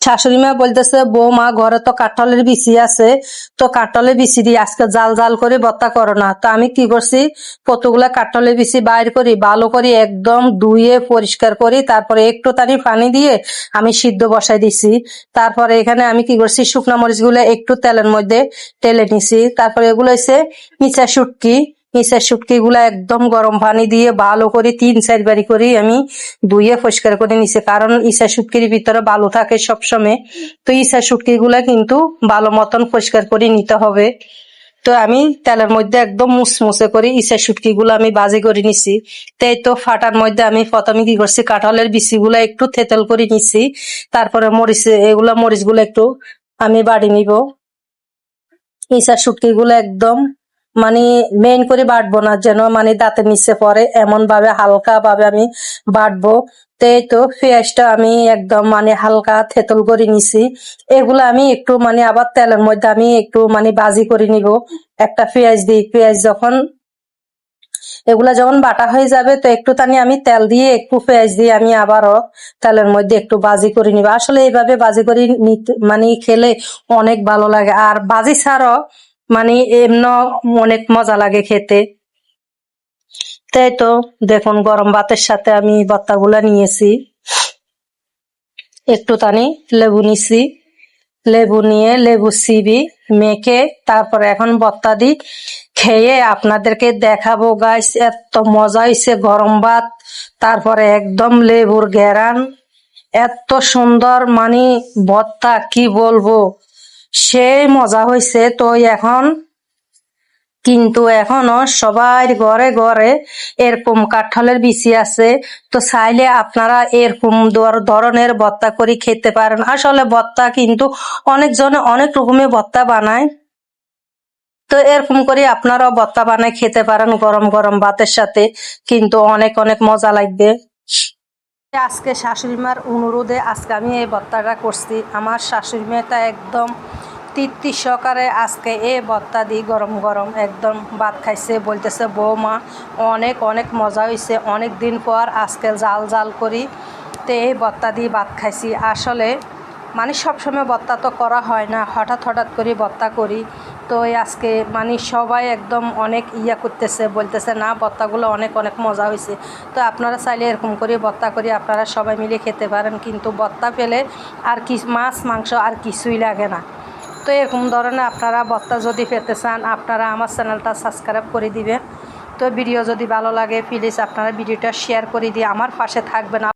শাশুড়ি মা বলতেছে, বৌমা ঘরে তো কাঁঠালের বিচি আছে, তো কাঁঠালের বিচি দিয়ে আজকে জাল জাল করে ভর্তা করো না। তো আমি কি করছি, কতগুলা কাঁঠালের বিচি বাইর করি, ভালো করে একদম ধুয়ে পরিষ্কার করি, তারপরে একটু তানি পানি দিয়ে আমি সিদ্ধ বসাই দিছি। তারপরে এখানে আমি কি করছি, শুকনো মরিচ গুলো একটু তেলের মধ্যে টেলে নিছি। তারপরে এগুলো হচ্ছে মিচা শুটকি। মিচা শুটকি গুলা একদম গরম পানি দিয়ে ভালো করে 3-4 বারি করে আমি ধুয়ে পরিষ্কার করে নিছি, কারণ ইসা শুটকির ভিতরে বালু থাকে সবসময়। তো ইসা শুটকি গুলা কিন্তু ভালো মতন পরিষ্কার করে নিতে হবে। তো আমি তেলের মধ্যে একদম মুসমুসে করে ইসা শুটকি গুলো আমি বাজি করে নিছি। তাই তো ফাটার মধ্যে আমি প্রথমে কি করছি, কাঁঠালের বিচি গুলা একটু থেতল করে নিছি। তারপরে মরিচ গুলো একটু আমি বাড়ি নিব। ইসা শুটকি গুলো একদম মানে মেইন করে বাটবো না, যেন মানে দাঁতের নিচে পড়ে এমন ভাবে হালকা ভাবে আমি বাটবো। তো পেঁয়াজটা আমি একদম মানে হালকা থেতল করে নিছি। এগুলো আমি একটু মানে আবার তেলের মধ্যে আমি একটু মানে বাজি করে নিব। একটা পেঁয়াজ দিই, পেঁয়াজ যখন এগুলা যখন বাটা হয়ে যাবে, তো একটু তানি আমি তেল দিয়ে একটু পেঁয়াজ দিয়ে আমি আবারও তেলের মধ্যে একটু বাজি করে নিব। আসলে এইভাবে বাজি করে নিতে মানে খেলে অনেক ভালো লাগে, আর বাজি ছাড়াও মানে এমন অনেক মজা লাগে খেতে। তাই তো দেখুন, গরম ভাতের সাথে আমি ভর্তাগুলা নিয়েছি। একটু তানি লেবু নিছি, লেবু নিয়ে লেবু চিবি মেখে তারপরে এখন ভর্তা দিই। খেয়ে আপনাদেরকে দেখাবো গাইস, এত মজা হয়েছে গরম ভাত, তারপরে একদম লেবুর ঘেরান, এত সুন্দর মানে ভর্তা কি বলবো, সেই মজা হয়েছে। তো এখন কিন্তু এখনো সবার ঘরে ঘরে এরকম কাঁঠালের বিচি আছে। তো চাইলে আপনারা এরকম ধরনের ভর্তা করে খেতে পারেন। আসলে ভর্তা কিন্তু অনেকজনে অনেক রকমের ভর্তা বানায়। তো এরকম করে আপনারাও ভর্তা বানায় খেতে পারেন গরম গরম ভাতের সাথে, কিন্তু অনেক অনেক মজা লাগবে। আজকে শাশুড়ি মার অনুরোধে আজকে আমি এই ভর্তাটা করছি। আমার শাশুড়ি মাটা একদম তৃপ্তি সহকারে আজকে এই ভর্তা দিয়ে গরম গরম একদম ভাত খাইছে। বলতেছে, বৌমা অনেক অনেক মজা হয়েছে, অনেক দিন পর আজকে জাল জাল করি তো এই ভর্তা দিয়ে ভাত খাইছি। আসলে মানে সবসময় ভর্তা তো করা হয় না, হঠাৎ হঠাৎ করে ভর্তা করি। তো আজকে মানে সবাই একদম অনেক করতেছে, বলতেছে না ভর্তাগুলো অনেক অনেক মজা হয়েছে। তো আপনারা চাইলে এরকম করে ভর্তা করে আপনারা সবাই মিলে খেতে পারেন, কিন্তু ভর্তা পেলে আর কি মাছ মাংস আর কিছুই লাগে না। তো এরকম ধরনের আপনারা ভর্তা যদি পেতে চান, আপনারা আমার চ্যানেলটা সাবস্ক্রাইব করে দিবেন। তো ভিডিও যদি ভালো লাগে প্লিজ আপনারা ভিডিওটা শেয়ার করে দিয়ে আমার পাশে থাকবেন।